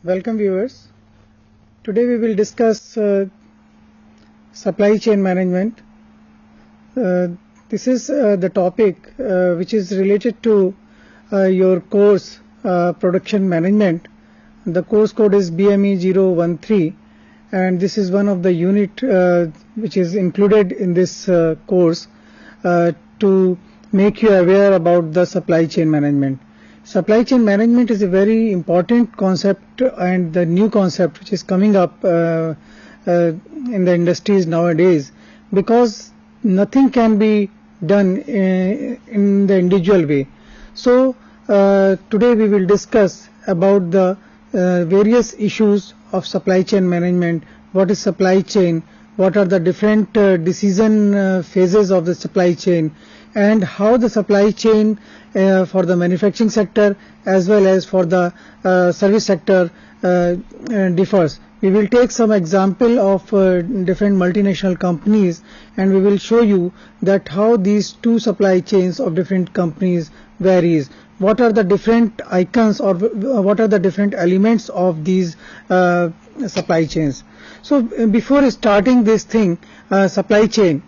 Welcome viewers. Today we will discuss supply chain management. This is the topic which is related to your course production management. The course code is BTME 013 and this is one of the unit which is included in this course to make you aware about the supply chain management. Supply chain management is a very important concept and the new concept which is coming up in the industries nowadays, because nothing can be done in the individual way. So today we will discuss about the various issues of supply chain management. What is supply chain? What are the different decision phases of the supply chain, and how the supply chain for the manufacturing sector as well as for the service sector differs. We will take some example of different multinational companies and we will show you that how these two supply chains of different companies varies. What are the different icons or what are the different elements of these supply chains. So before starting this thing, supply chain,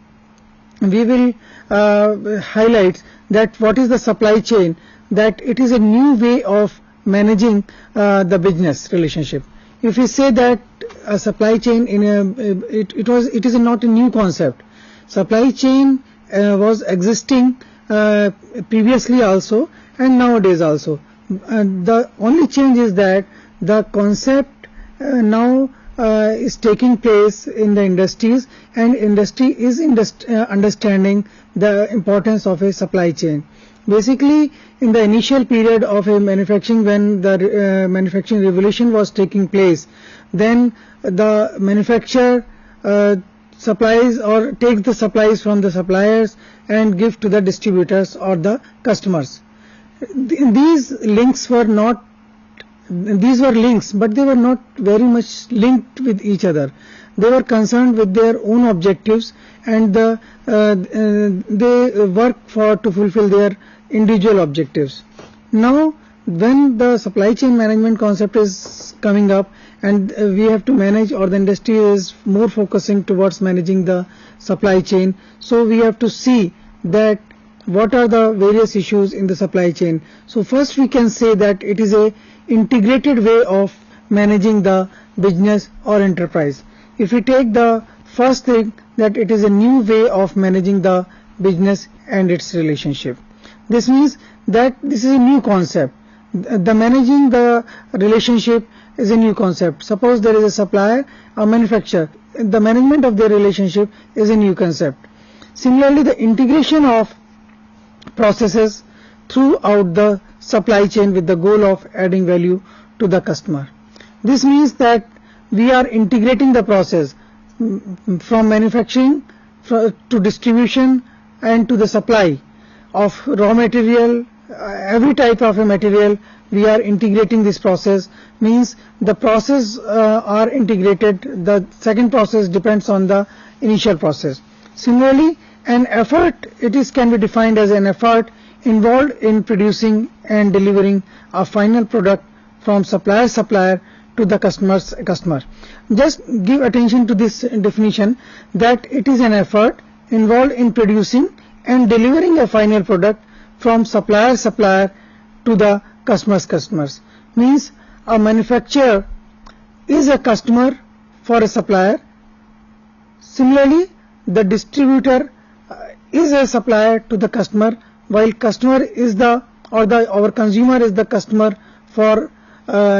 we will highlight that what is the supply chain, that it is a new way of managing the business relationship. If we say that a supply chain it is not a new concept. Supply chain was existing previously also and nowadays also. The only change is that the concept now is taking place in the industries, and industry is understanding the importance of a supply chain. Basically, in the initial period of a manufacturing, when the manufacturing revolution was taking place, then the manufacturer supplies or takes the supplies from the suppliers and give to the distributors or the customers. These links were not These were links, but they were not very much linked with each other. They were concerned with their own objectives, and they work to fulfill their individual objectives. Now, when the supply chain management concept is coming up, and we have to manage, or the industry is more focusing towards managing the supply chain, so we have to see that what are the various issues in the supply chain. So first we can say that it is a integrated way of managing the business or enterprise. If we take the first thing, that it is a new way of managing the business and its relationship. This means that this is a new concept. The managing the relationship is a new concept. Suppose there is a supplier, a manufacturer. The management of their relationship is a new concept. Similarly, the integration of processes throughout the supply chain with the goal of adding value to the customer. This means that we are integrating the process from manufacturing to distribution and to the supply of raw material, every type of a material. We are integrating this process, means the process are integrated. The second process depends on the initial process. Similarly, an effort, can be defined as an effort involved in producing and delivering a final product from supplier to the customer. Just give attention to this definition, that it is an effort involved in producing and delivering a final product from supplier to the customers. Means a manufacturer is a customer for a supplier. Similarly, the distributor is a supplier to the customer, while customer is our consumer is the customer for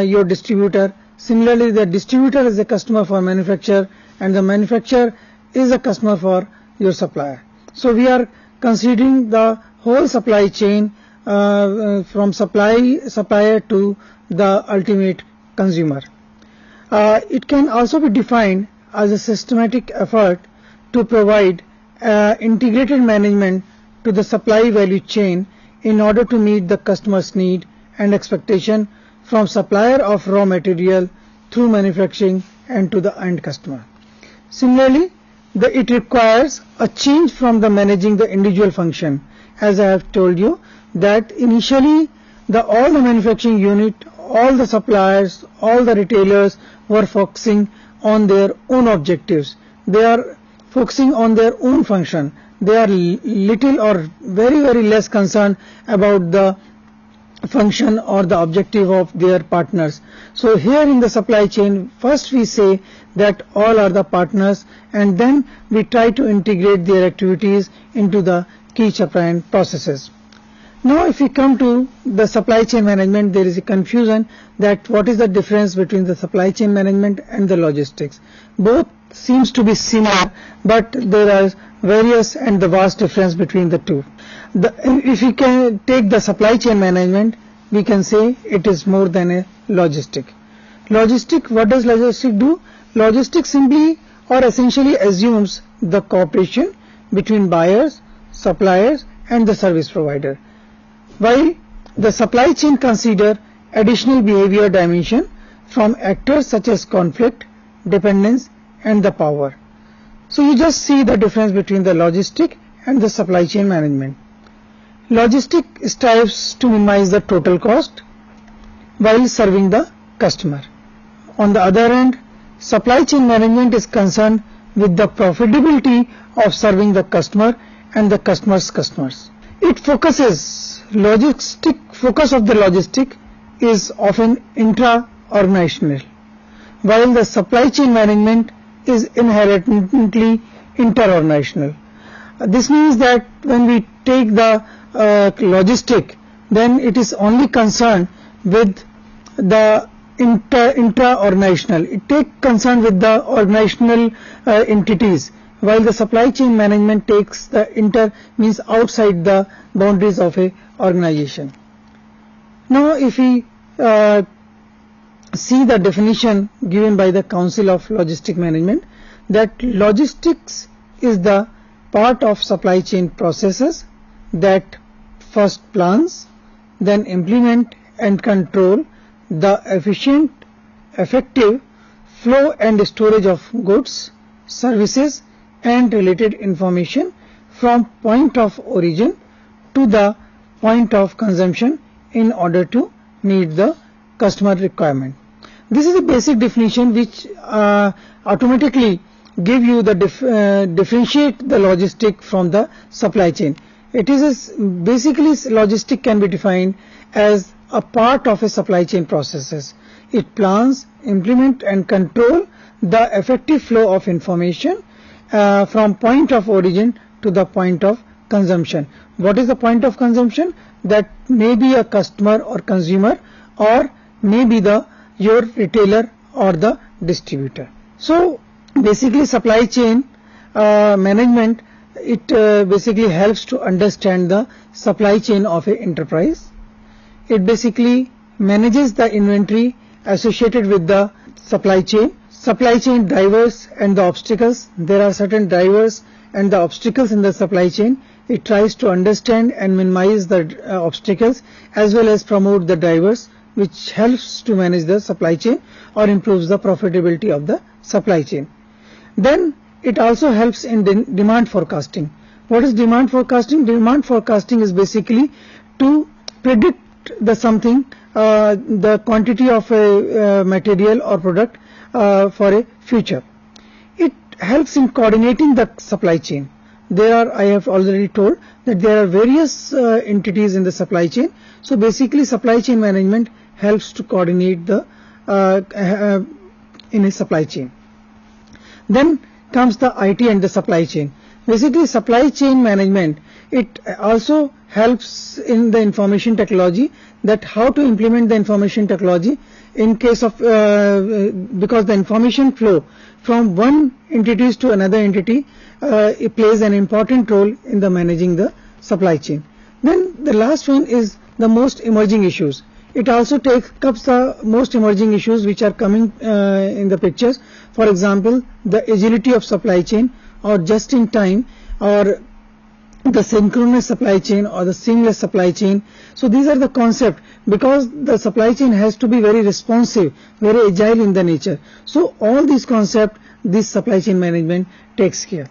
your distributor. Similarly, the distributor is a customer for manufacturer, and the manufacturer is a customer for your supplier. So we are considering the whole supply chain from supplier to the ultimate consumer. It can also be defined as a systematic effort to provide integrated management to the supply value chain in order to meet the customer's need and expectation from supplier of raw material through manufacturing and to the end customer. Similarly, it requires a change from the managing the individual function. As I have told you that initially all the manufacturing unit all the suppliers, all the retailers were focusing on their own objectives. They are focusing on their own function. They are little or very, very less concerned about the function or the objective of their partners. So here in the supply chain, first we say that all are the partners, and then we try to integrate their activities into the key supply processes. Now if we come to the supply chain management, there is a confusion that what is the difference between the supply chain management and the logistics. Both seems to be similar, but there are various and the vast difference between the two. If we can take the supply chain management, we can say it is more than a logistic. Logistic, what does logistic do? Logistic simply or essentially assumes the cooperation between buyers, suppliers and the service provider, while the supply chain consider additional behavior dimension from actors such as conflict, dependence and the power. So you just see the difference between the logistic and the supply chain management. Logistic strives to minimize the total cost while serving the customer. On the other hand, supply chain management is concerned with the profitability of serving the customer and the customer's customers. It focuses, focus of the logistic is often intra-organizational, while the supply chain management is inherently inter-organizational. This means that when we take the logistic, then it is only concerned with the intra-organizational. It takes concern with the organizational entities, while the supply chain management takes the inter, means outside the boundaries of a organization. Now if we see the definition given by the Council of Logistic Management, that logistics is the part of supply chain processes that first plans, then implement and control the efficient, effective flow and storage of goods, services and related information from point of origin to the point of consumption in order to meet the customer requirement. This is a basic definition which automatically give you the differentiate the logistic from the supply chain. It is basically logistic can be defined as a part of a supply chain processes. It plans, implement and control the effective flow of information from point of origin to the point of consumption. What is the point of consumption? That may be a customer or consumer, or may be your retailer or the distributor. So basically supply chain management, it basically helps to understand the supply chain of an enterprise. It basically manages the inventory associated with the supply chain drivers and the obstacles. There are certain drivers and the obstacles in the supply chain. It tries to understand and minimize the obstacles as well as promote the drivers, which helps to manage the supply chain or improves the profitability of the supply chain. Then it also helps in demand forecasting. What is demand forecasting? Demand forecasting is basically to predict the quantity of a material or product for a future. It helps in coordinating the supply chain. I have already told that there are various entities in the supply chain. So basically supply chain management helps to coordinate the in a supply chain. Then comes the IT and the supply chain. Basically supply chain management, it also helps in the information technology, that how to implement the information technology in case of because the information flow from one entity to another entity it plays an important role in the managing the supply chain. Then the last one is the most emerging issues. It also takes up the most emerging issues which are coming in the pictures. For example, the agility of supply chain, or just in time, or the synchronous supply chain, or the seamless supply chain. So these are the concepts, because the supply chain has to be very responsive, very agile in the nature. So all these concepts, this supply chain management takes care.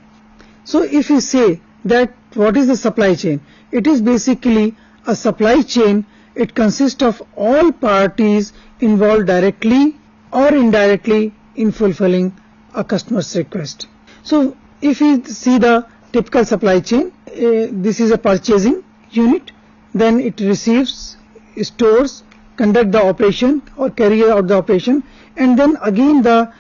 So if you say that what is the supply chain, it is basically a supply chain it consists of all parties involved directly or indirectly in fulfilling a customer's request. So if we see the typical supply chain, this is a purchasing unit, then it receives, stores, conduct the operation or carry out the operation, and then again the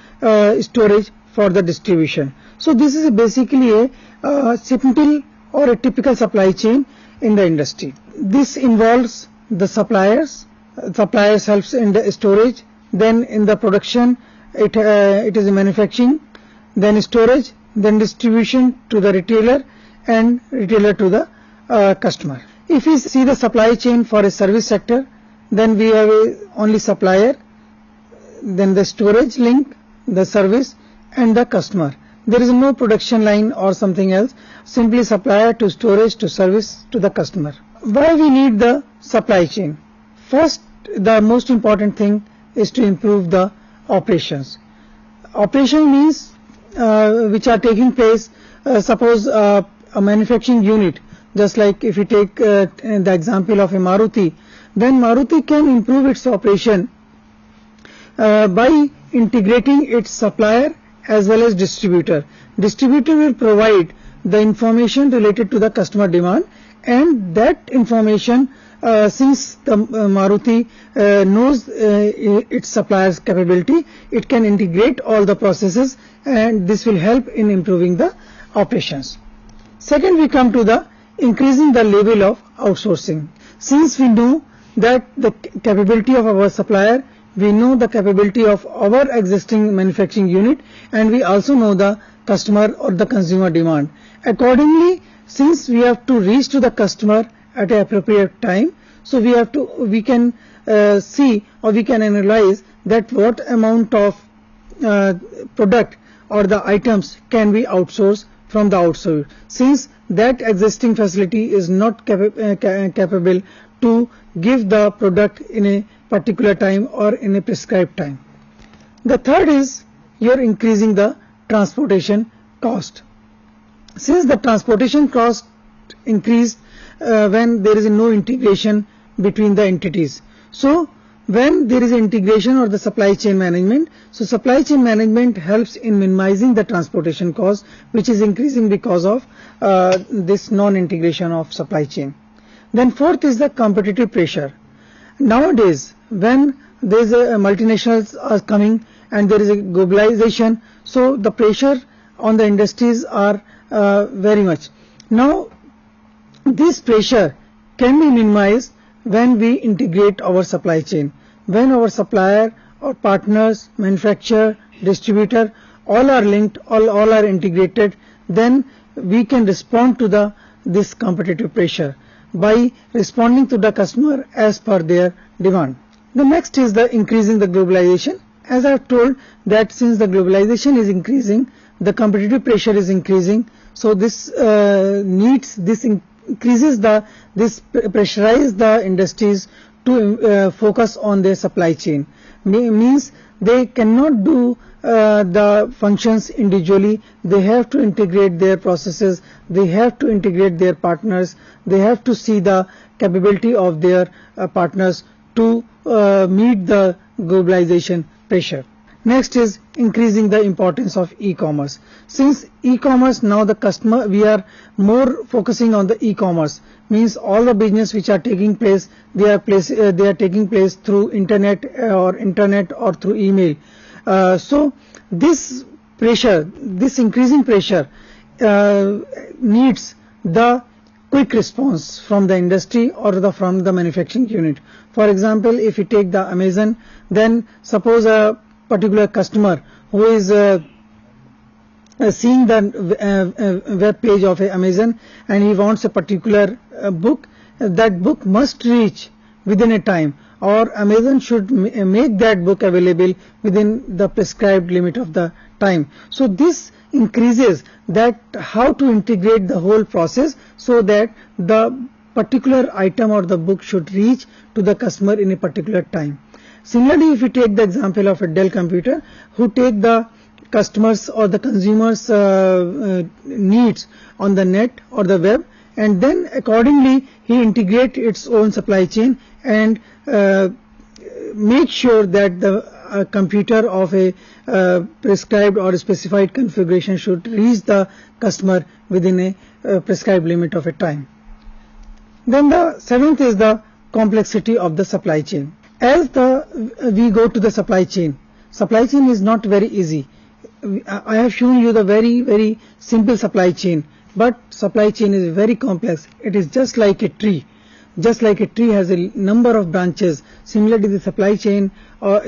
storage for the distribution. So this is basically a simple or a typical supply chain in the industry. This involves the suppliers helps in the storage, then in the production it is manufacturing, then storage, then distribution to the retailer, and retailer to the customer. If we see the supply chain for a service sector, then we have only supplier, then the storage link, the service, and the customer. There is no production line or something else, simply supplier to storage to service to the customer. Why we need the supply chain? First, the most important thing is to improve the operations. Operation means which are taking place, suppose a manufacturing unit, just like if you take the example of a Maruti, then Maruti can improve its operation by integrating its supplier as well as distributor. Distributor will provide the information related to the customer demand, and that information, since the Maruti knows its supplier's capability, it can integrate all the processes, and this will help in improving the operations. Second, we come to the increasing the level of outsourcing. Since we know that the capability of our supplier, we know the capability of our existing manufacturing unit, and we also know the customer or the consumer demand. Accordingly, since we have to reach to the customer at an appropriate time, so we can see or we can analyze that what amount of product or the items can be outsourced from the outside, since that existing facility is not capable to give the product in a particular time or in a prescribed time. The third is you're increasing the transportation cost. Since the transportation cost increased when there is no integration between the entities. So when there is integration or the supply chain management, so supply chain management helps in minimizing the transportation cost, which is increasing because of this non-integration of supply chain. Then fourth is the competitive pressure. Nowadays, when there is a multinationals are coming and there is a globalization, so the pressure on the industries are very much. Now, this pressure can be minimized when we integrate our supply chain. When our supplier or partners, manufacturer, distributor, all are linked, all are integrated, then we can respond to this competitive pressure by responding to the customer as per their demand. The next is the increasing the globalization. As I have told that since the globalization is increasing, the competitive pressure is increasing, so this pressurize the industries to focus on their supply chain. Means they cannot do the functions individually. They have to integrate their processes, they have to integrate their partners, they have to see the capability of their partners to meet the globalization pressure. Next is increasing the importance of e-commerce. Since e-commerce now the customer, we are more focusing on the e-commerce, means all the business which are taking place, they are taking place through internet or through email. So this pressure, this increasing pressure needs the quick response from the industry or from the manufacturing unit. For example, if you take the Amazon, then suppose a particular customer who is seeing the web page of Amazon and he wants a particular book, that book must reach within a time, or Amazon should make that book available within the prescribed limit of the time. So this increases that how to integrate the whole process so that the particular item or the book should reach to the customer in a particular time. Similarly, if you take the example of a Dell computer, who take the customers or the consumers' needs on the net or the web and then accordingly he integrate its own supply chain and make sure that the computer of a prescribed or specified configuration should reach the customer within a prescribed limit of a time. Then the seventh is the complexity of the supply chain. As we go to the supply chain is not very easy. I have shown you the very simple supply chain, but supply chain is very complex. It is just like a tree. Just like a tree has a number of branches, similarly the supply chain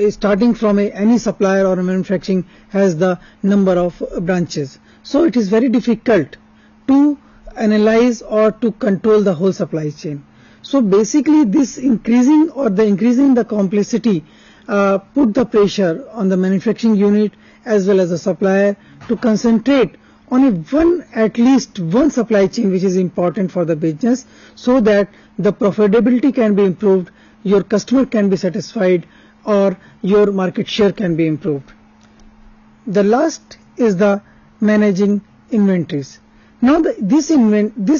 starting from any supplier or manufacturing has the number of branches. So it is very difficult to analyze or to control the whole supply chain. So basically this increasing the complexity put the pressure on the manufacturing unit as well as the supplier to concentrate on at least one supply chain which is important for the business, so that the profitability can be improved, your customer can be satisfied, or your market share can be improved. The last is the managing inventories. Now this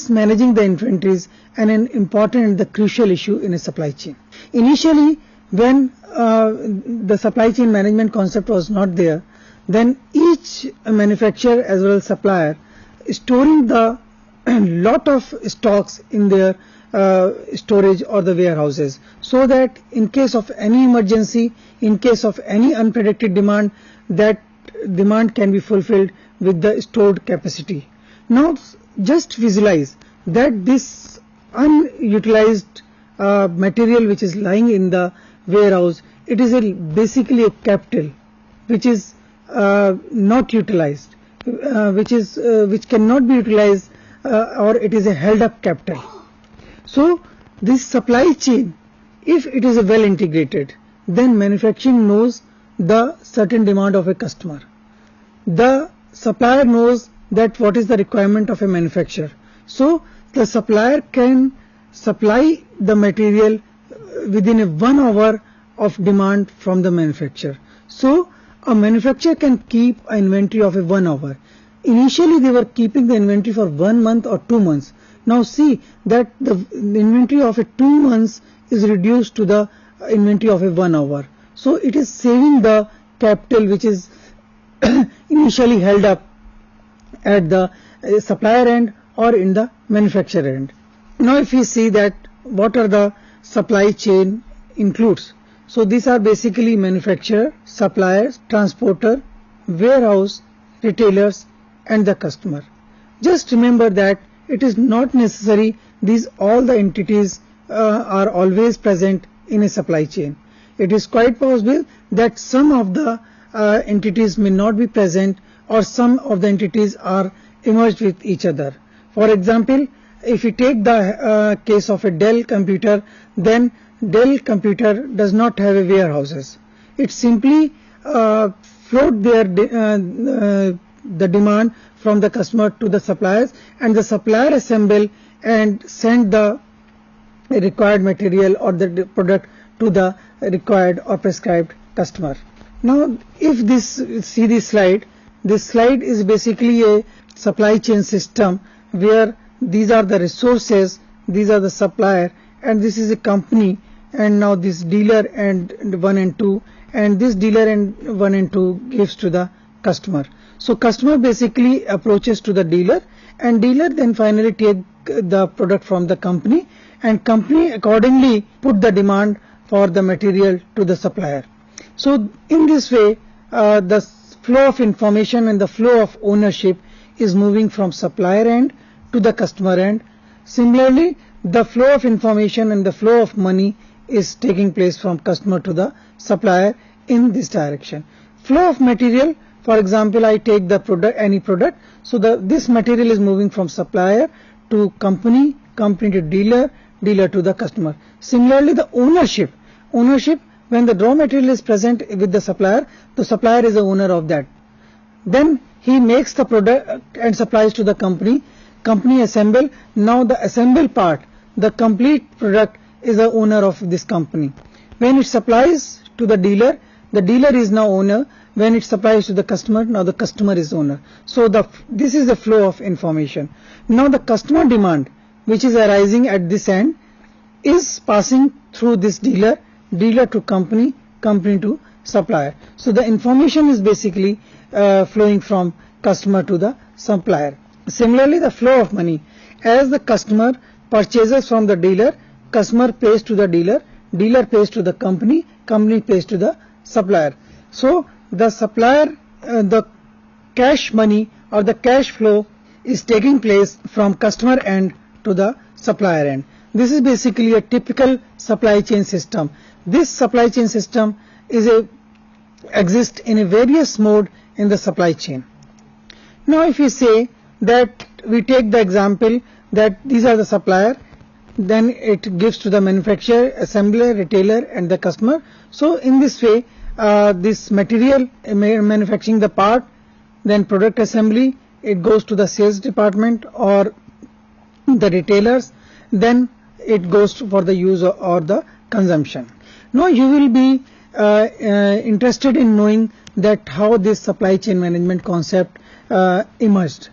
managing the inventories and an important and the crucial issue in a supply chain. Initially when the supply chain management concept was not there, then each manufacturer as well as supplier storing the lot of stocks in their storage or the warehouses, so that in case of any emergency, in case of any unpredicted demand, that demand can be fulfilled with the stored capacity. Now just visualize that this unutilized material which is lying in the warehouse, it is basically a capital which is not utilized, which cannot be utilized, or it is a held up capital. So this supply chain, if it is well integrated, then manufacturing knows the certain demand of a customer. The supplier knows that what is the requirement of a manufacturer. So the supplier can supply the material within 1 hour of demand from the manufacturer. So a manufacturer can keep an inventory of 1 hour. Initially they were keeping the inventory for 1 month or 2 months. Now see that the inventory of 2 months is reduced to the inventory of 1 hour. So it is saving the capital which is initially held up at the supplier end or in the manufacturer end. Now if we see that what are the supply chain includes. So these are basically manufacturer, suppliers, transporter, warehouse, retailers and the customer. Just remember that it is not necessary all the entities are always present in a supply chain. It is quite possible that some of the entities may not be present, or some of the entities are emerged with each other. For example, if we take the case of a Dell computer, then Dell computer does not have a warehouses. It simply float the demand from the customer to the suppliers, and the supplier assemble and send the required material or the product to the required or prescribed customer. Now if see this slide is basically a supply chain system where these are the resources, these are the supplier, and this is a company, and now this dealer and 1 and 2, and this dealer and 1 and 2 gives to the customer. So customer basically approaches to the dealer, and dealer then finally take the product from the company, and company accordingly put the demand for the material to the supplier. So in this way the flow of information and the flow of ownership is moving from supplier end to the customer end. Similarly, the flow of information and the flow of money is taking place from customer to the supplier in this direction. Flow of material, for example, I take the product, any product, so this material is moving from supplier to company, company to dealer, dealer to the customer. Similarly, the ownership, when the raw material is present with the supplier is the owner of that. Then he makes the product and supplies to the company assemble. Now the assemble part, the complete product, is the owner of this company. When it supplies to the dealer is now owner. When it supplies to the customer, now the customer is owner. So this is the flow of information. Now the customer demand, which is arising at this end is passing through this dealer, dealer to company, company to supplier. So the information is basically flowing from customer to the supplier. Similarly, the flow of money, as the customer purchases from the dealer, customer pays to the dealer, dealer pays to the company, company pays to the supplier. So the supplier, the cash money or the cash flow is taking place from customer end to the supplier end. This is basically a typical supply chain system. This supply chain system exists in a various mode in the supply chain. Now if we say that we take the example that these are the supplier, then it gives to the manufacturer, assembler, retailer and the customer. So in this way, this material manufacturing the part, then product assembly, it goes to the sales department or the retailers, then it goes for the use or the consumption. Now you will be interested in knowing that how this supply chain management concept emerged.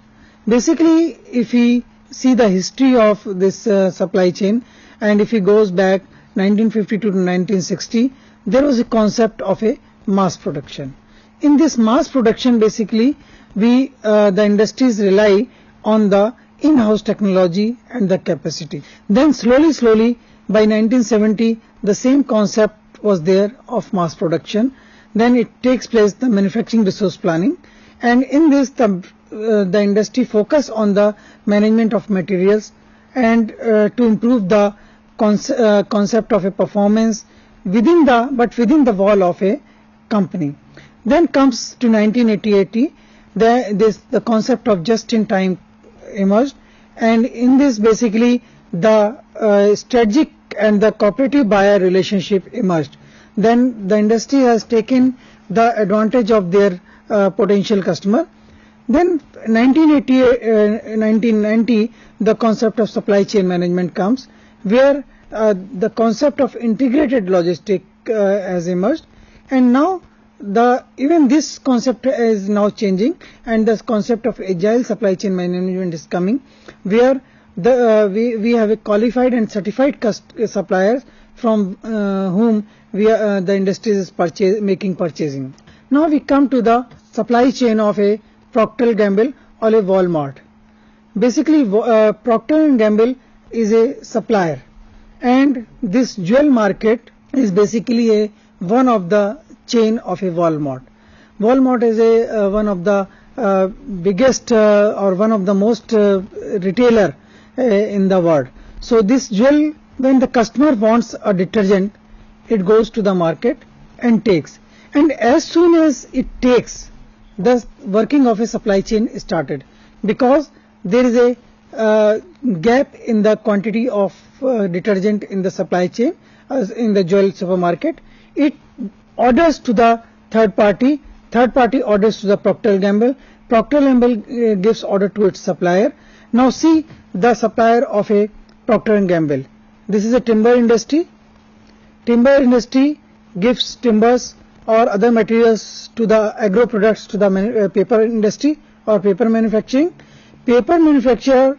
Basically, if we see the history of this supply chain, and if he goes back 1952 to 1960, there was a concept of a mass production. In this mass production, basically the industries rely on the in-house technology and the capacity. Then slowly by 1970 the same concept was there of mass production. Then it takes place the manufacturing resource planning, and in this the industry focus on the management of materials and to improve the concept of a performance within the wall of a company. Then comes to 1980, the concept of just-in-time emerged, and in this basically the strategic and the cooperative buyer relationship emerged. Then the industry has taken the advantage of their potential customer. Then 1990 the concept of supply chain management comes, where the concept of integrated logistic has emerged, and now even this concept is now changing, and the concept of agile supply chain management is coming, where we have a qualified and certified suppliers from whom the industry is making purchasing. Now we come to the supply chain of a Procter & Gamble or a Walmart. Basically, Procter & Gamble is a supplier, and this jewel market is basically one of the chain of a Walmart. Walmart is one of the biggest or one of the most retailer in the world. So this jewel, when the customer wants a detergent, it goes to the market and takes, and as soon as it takes, the working of a supply chain started, because there is a gap in the quantity of detergent in the supply chain in the jewel supermarket. It orders to the third party orders to the Procter & Gamble, Procter & Gamble gives order to its supplier. Now see the supplier of a Procter & Gamble. This is a timber industry. Timber industry gives timbers or other materials to the agro products to the paper industry or paper manufacturing. Paper manufacturer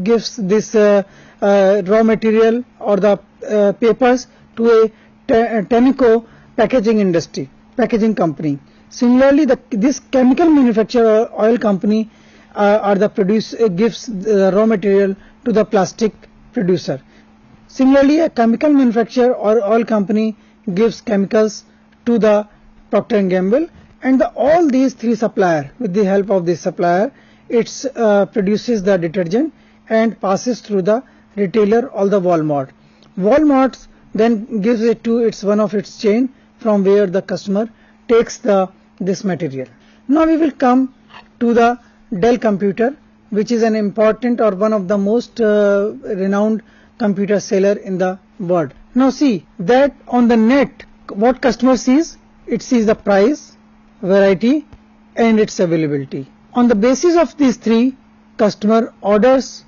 gives this raw material or the papers to a Tenneco packaging industry, packaging company. Similarly, this chemical manufacturer or oil company gives the raw material to the plastic producer. Similarly, a chemical manufacturer or oil company gives chemicals to the Procter & Gamble, and all these three suppliers, with the help of this supplier, it produces the detergent and passes through the retailer or the Walmart. Walmart then gives it to one of its chain, from where the customer takes this material. Now we will come to the Dell computer, which is an important or one of the most renowned computer seller in the world. Now see that on the net, what customer sees? It sees the price, variety and its availability. On the basis of these three, customer orders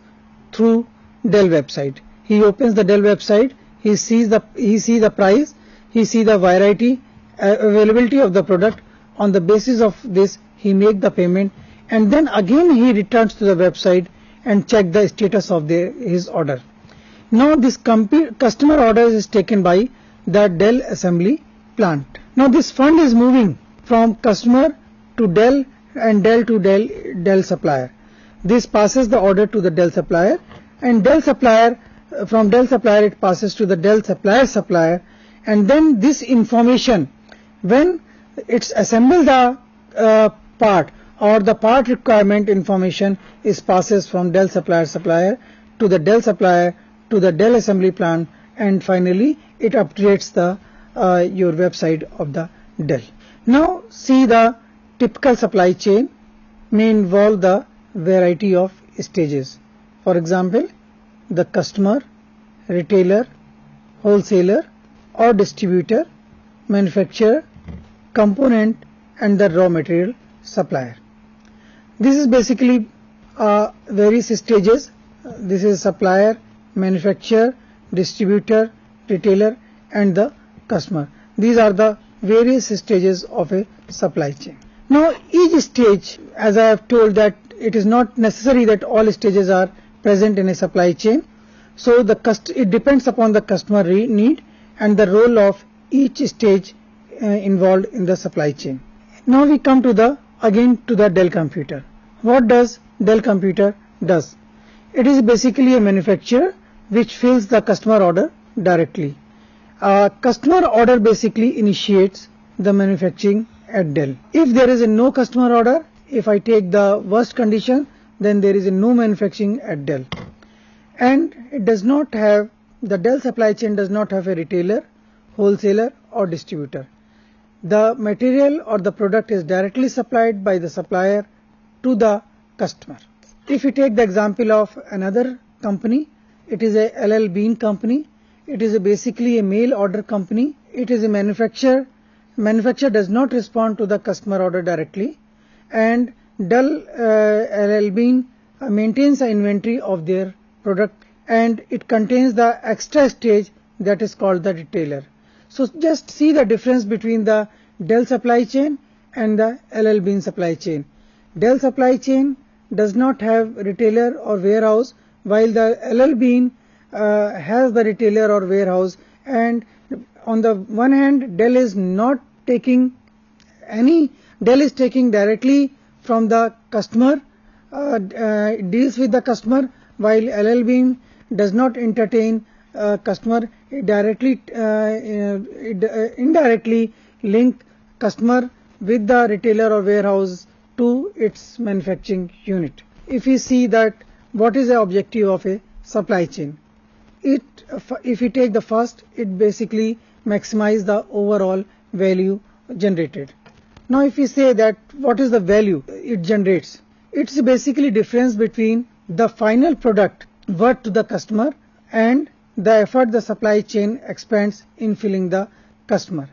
through Dell website. He opens the Dell website, he sees the price, he sees the variety, availability of the product. On the basis of this, he makes the payment, and then again he returns to the website and check the status of his order. Now this customer order is taken by the Dell assembly plant. Now this fund is moving from customer to Dell and Dell to Dell supplier. This passes the order to the Dell supplier, and Dell supplier, from Dell supplier it passes to the Dell supplier, and then this information, when it's assembled the part, or the part requirement information is passes from Dell supplier to the Dell supplier to the Dell assembly plant, and finally it updates the your website of the Dell. Now see, the typical supply chain may involve the variety of stages. For example, the customer, retailer, wholesaler or distributor, manufacturer, component and the raw material supplier. This is basically various stages. This is supplier, manufacturer, distributor, retailer and the customer. These are the various stages of a supply chain. Now each stage, as I have told, that it is not necessary that all stages are present in a supply chain. So it depends upon the customer need and the role of each stage involved in the supply chain. Now we come to the Dell computer. What does Dell computer does? It is basically a manufacturer which fills the customer order directly. Customer order basically initiates the manufacturing at Dell. If there is no customer order, if I take the worst condition, then there is no manufacturing at Dell. And it does not have, the Dell supply chain does not have a retailer, wholesaler or distributor. The material or the product is directly supplied by the supplier to the customer. If we take the example of another company, it is a LL Bean company. It is basically a mail order company. It is a manufacturer. Manufacturer does not respond to the customer order directly, and Dell LL Bean maintains an inventory of their product, and it contains the extra stage that is called the retailer. So just see the difference between the Dell supply chain and the LL Bean supply chain. Dell supply chain does not have retailer or warehouse, while the LL Bean has the retailer or warehouse. And on the one hand, Dell is not taking any, Dell is taking directly from the customer, deals with the customer, while LL Bean does not entertain customer, directly indirectly link customer with the retailer or warehouse to its manufacturing unit. If we see that what is the objective of a supply chain, if we take the first, it basically maximize the overall value generated. Now if we say that what is the value it generates, it's basically difference between the final product worth to the customer and the effort the supply chain expends in filling the customer.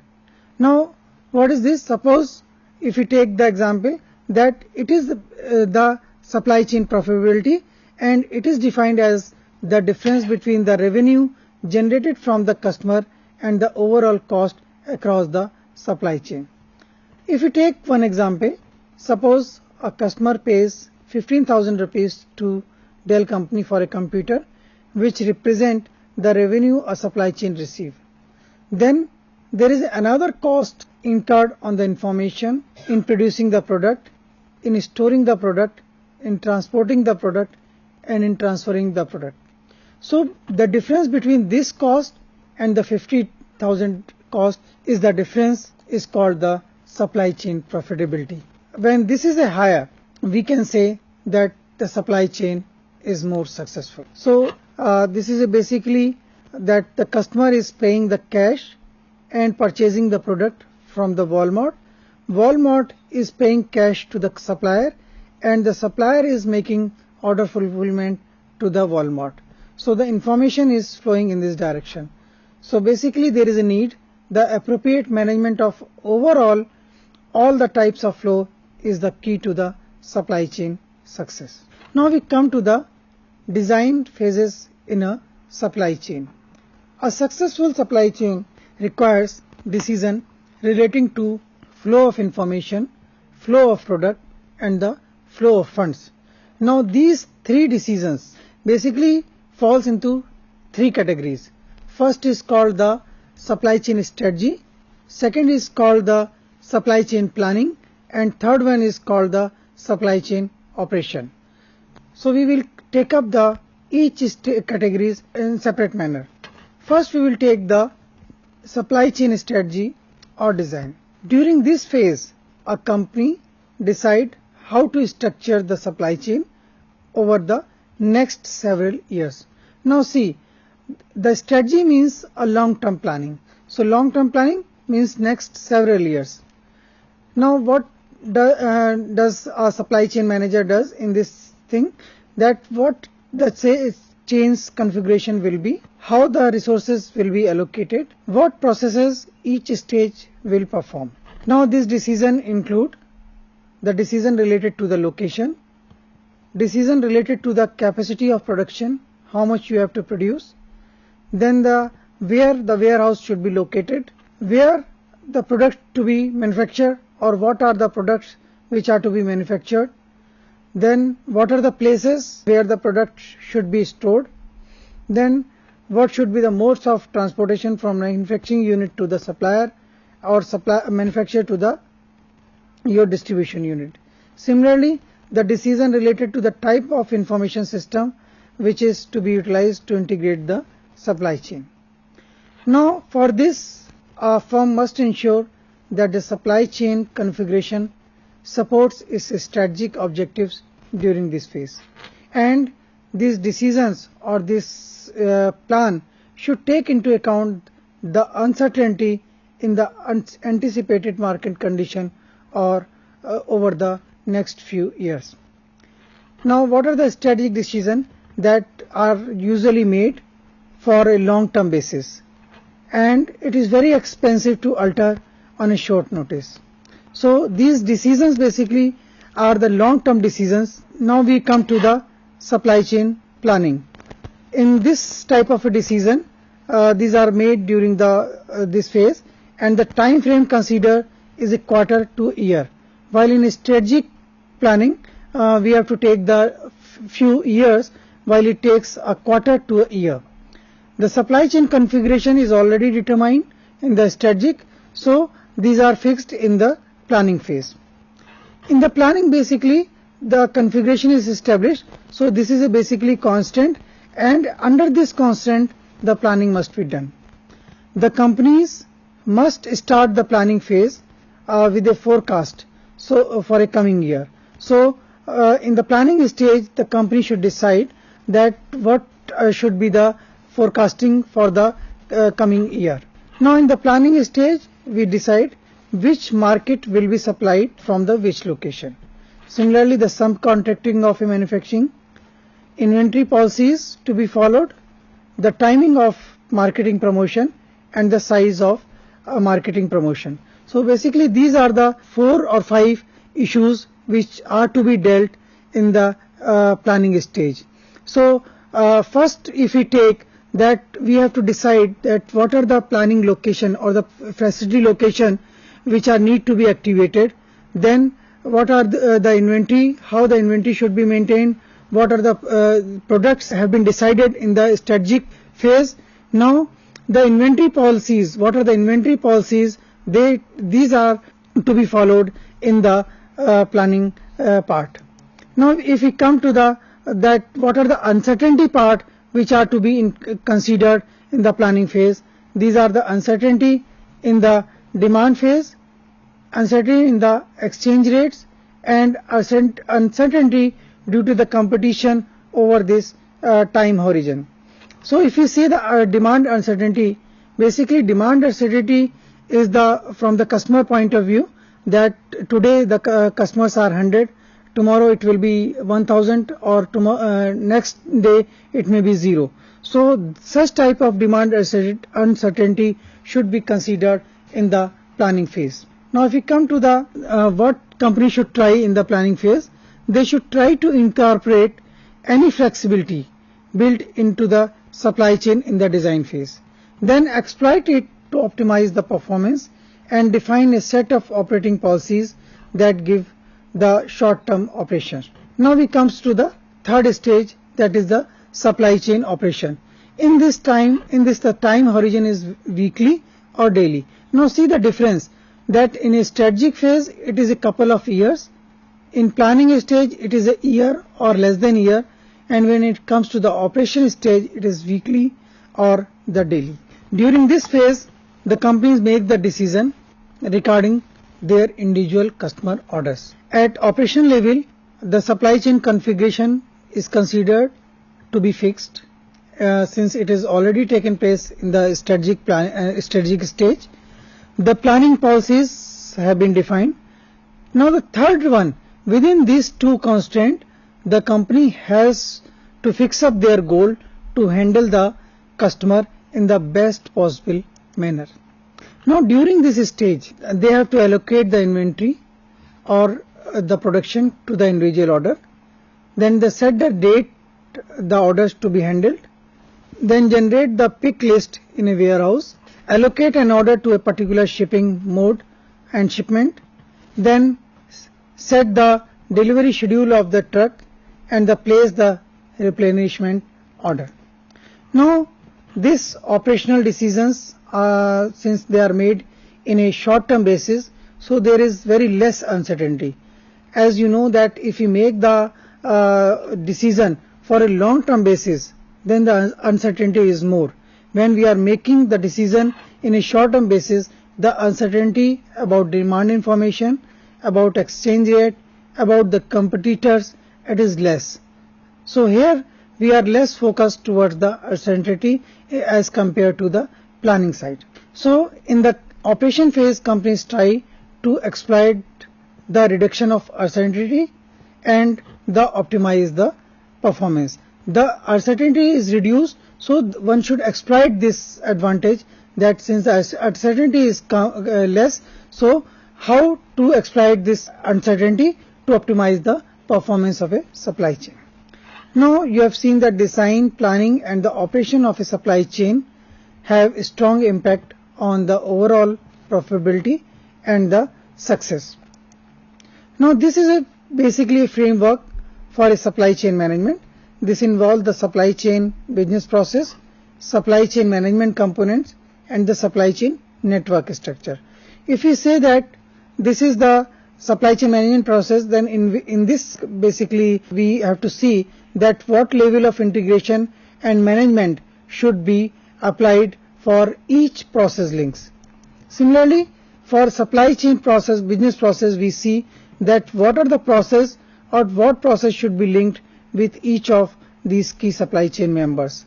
Now what is this? Suppose if we take the example that it is the supply chain profitability, and it is defined as the difference between the revenue generated from the customer and the overall cost across the supply chain. If we take one example, suppose a customer pays 15,000 rupees to Dell company for a computer which represent the revenue a supply chain receive. Then there is another cost incurred on the information in producing the product, in storing the product, in transporting the product and in transferring the product. So the difference between this cost and the 50,000 cost is the difference, is called the supply chain profitability. When this is a higher, we can say that the supply chain is more successful. So this is basically that the customer is paying the cash and purchasing the product from the Walmart. Walmart is paying cash to the supplier, and the supplier is making order fulfillment to the Walmart. So the information is flowing in this direction. So basically there is a need, the appropriate management of overall all the types of flow is the key to the supply chain success. Now we come to the design phases in a supply chain. A successful supply chain requires decision relating to flow of information, flow of product and the flow of funds. Now these three decisions basically falls into three categories. First is called the supply chain strategy, second is called the supply chain planning, and third one is called the supply chain operation. So we will take up the each categories in separate manner. First we will take the supply chain strategy or design. During this phase, a company decide how to structure the supply chain over the next several years. Now see, the strategy means a long-term planning. So long-term planning means next several years. Now what does a supply chain manager does in this thing? That what the chain's configuration will be, how the resources will be allocated, what processes each stage will perform. Now this decision include the decision related to the location, decision related to the capacity of production, how much you have to produce, then where the warehouse should be located, where the product to be manufactured or what are the products which are to be manufactured, then what are the places where the product should be stored, then what should be the modes of transportation from manufacturing unit to the supplier or manufacturer to your distribution unit. Similarly, the decision related to the type of information system which is to be utilized to integrate the supply chain. Now for this, a firm must ensure that the supply chain configuration supports its strategic objectives during this phase, and these decisions or this plan should take into account the uncertainty in the anticipated market condition or over the next few years. Now what are the strategic decisions that are usually made for a long-term basis, and it is very expensive to alter on a short notice. So these decisions basically are the long-term decisions. Now we come to the supply chain planning. In this type of a decision, these are made during this phase, and the time frame considered is a quarter to a year. While in strategic planning, we have to take the few years, while it takes a quarter to a year. The supply chain configuration is already determined in the strategic, so these are fixed in the planning phase. In the planning, basically the configuration is established, so this is a basically constant, and under this constant the planning must be done. The companies must start the planning phase with a forecast for a coming year. So in the planning stage, the company should decide that what should be the forecasting for the coming year. Now in the planning stage, we decide which market will be supplied from the which location. Similarly, the subcontracting of a manufacturing, inventory policies to be followed, the timing of marketing promotion, and the size of marketing promotion. So basically these are the 4 or 5 issues which are to be dealt in the planning stage. So first, if we take that, we have to decide that what are the planning location or the facility location which are need to be activated, then what are the inventory, how the inventory should be maintained, what are the products have been decided in the strategic phase. Now the inventory policies, what are the inventory policies, these are to be followed in the planning part. Now if we come to that what are the uncertainty part which are to be considered in the planning phase, these are the uncertainty in the demand phase, uncertainty in the exchange rates, and uncertainty due to the competition over this time horizon. So if you see the demand uncertainty, basically demand uncertainty is from the customer point of view, that today the customers are 100, tomorrow it will be 1000, or next day it may be 0. So such type of demand uncertainty should be considered in the planning phase. Now if we come to the what company should try in the planning phase, they should try to incorporate any flexibility built into the supply chain in the design phase, then exploit it to optimize the performance and define a set of operating policies that give the short-term operations. Now we comes to the third stage, that is the supply chain operation. In this the time horizon is weekly or daily. Now see the difference, that in a strategic phase it is a couple of years, in planning stage it is a year or less than a year, and when it comes to the operation stage it is weekly or the daily. During this phase the companies make the decision regarding their individual customer orders. At operation level, the supply chain configuration is considered to be fixed since it is already taken place in the strategic stage. The planning policies have been defined. Now the third one, within these two constraints, the company has to fix up their goal to handle the customer in the best possible manner. Now during this stage, they have to allocate the inventory or the production to the individual order. Then they set the date the orders to be handled. Then generate the pick list in a warehouse. Allocate an order to a particular shipping mode and shipment. Then set the delivery schedule of the truck and place the replenishment order. Now these operational decisions, since they are made in a short-term basis, so there is very less uncertainty. As you know that if you make the decision for a long-term basis, then the uncertainty is more. When we are making the decision in a short-term basis, the uncertainty about demand information, about exchange rate, about the competitors, it is less. So here we are less focused towards the uncertainty as compared to the planning side. So in the operation phase, companies try to exploit the reduction of uncertainty and optimize the performance. The uncertainty is reduced, so one should exploit this advantage, that since the uncertainty is less, so how to exploit this uncertainty to optimize the performance of a supply chain. Now you have seen that design, planning and the operation of a supply chain have a strong impact on the overall profitability and the success. Now this is basically a framework for a supply chain management. This involves the supply chain business process, supply chain management components and the supply chain network structure. If we say that this is the supply chain management process, then in this basically we have to see that what level of integration and management should be applied for each process links. Similarly, for supply chain process, business process, we see that what are the process or what process should be linked with each of these key supply chain members.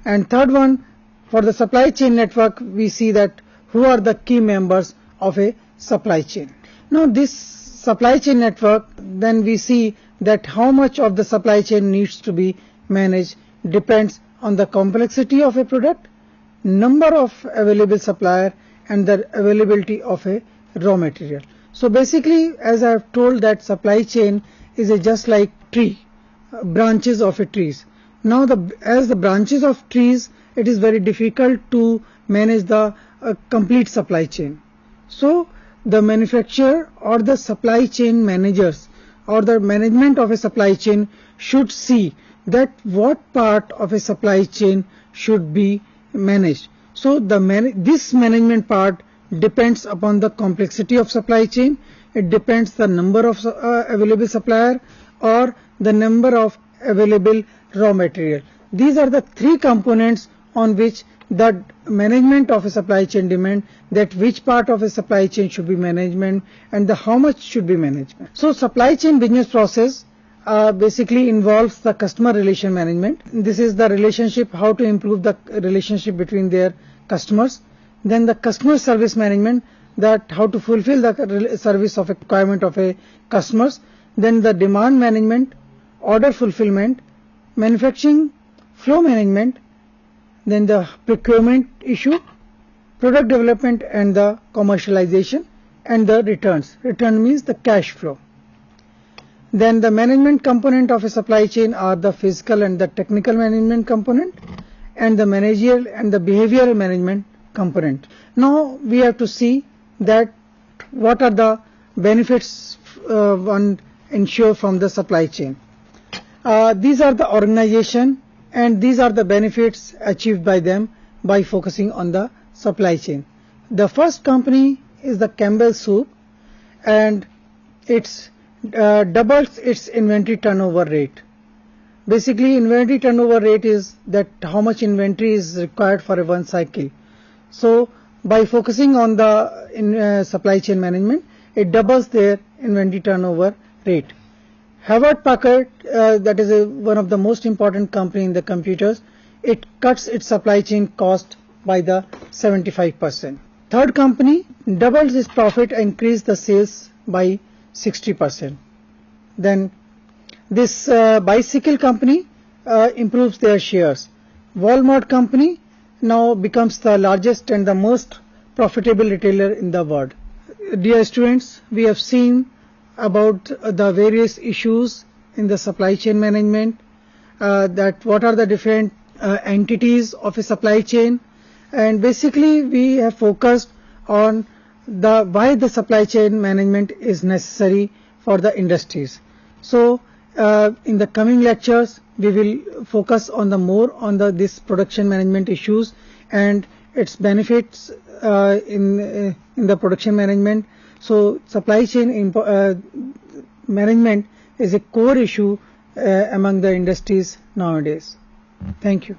And third one, for the supply chain network, we see that who are the key members of a supply chain. Now this supply chain network, then we see that how much of the supply chain needs to be managed depends on the complexity of a product, number of available supplier and the availability of a raw material. So basically, as I have told, that supply chain is just like tree, branches of a trees. Now as the branches of trees, it is very difficult to manage the complete supply chain. So the manufacturer or the supply chain managers or the management of a supply chain should see that what part of a supply chain should be managed. So this management part depends upon the complexity of supply chain. It depends the number of available supplier or the number of available raw material. These are the three components on which the management of a supply chain demand, that which part of a supply chain should be management and how much should be management. So supply chain business process basically involves the customer relation management. This is the relationship, how to improve the relationship between their customers. Then the customer service management, that how to fulfill the service of a requirement of a customers. Then the demand management, order fulfillment, manufacturing flow management, then the procurement issue, product development and the commercialization, and the returns. Return means the cash flow. Then the management component of a supply chain are the physical and the technical management component, and the managerial and the behavioral management component. Now we have to see that what are the benefits one ensure from the supply chain. These are the organization and these are the benefits achieved by them by focusing on the supply chain. The first company is the Campbell Soup, and it's doubles its inventory turnover rate. Basically, inventory turnover rate is that how much inventory is required for a one cycle. So by focusing on the supply chain management, it doubles their inventory turnover rate. Hewlett Packard, that is one of the most important company in the computers, it cuts its supply chain cost by the 75%. Third company doubles its profit and increase the sales by 60%. Then this bicycle company improves their shares. Walmart company now becomes the largest and the most profitable retailer in the world. Dear students, we have seen about the various issues in the supply chain management, that what are the different entities of a supply chain, and basically we have focused on the why the supply chain management is necessary for the industries. So in the coming lectures we will focus on the more on this production management issues and its benefits in the production management. So supply chain management is a core issue among the industries nowadays. Thank you.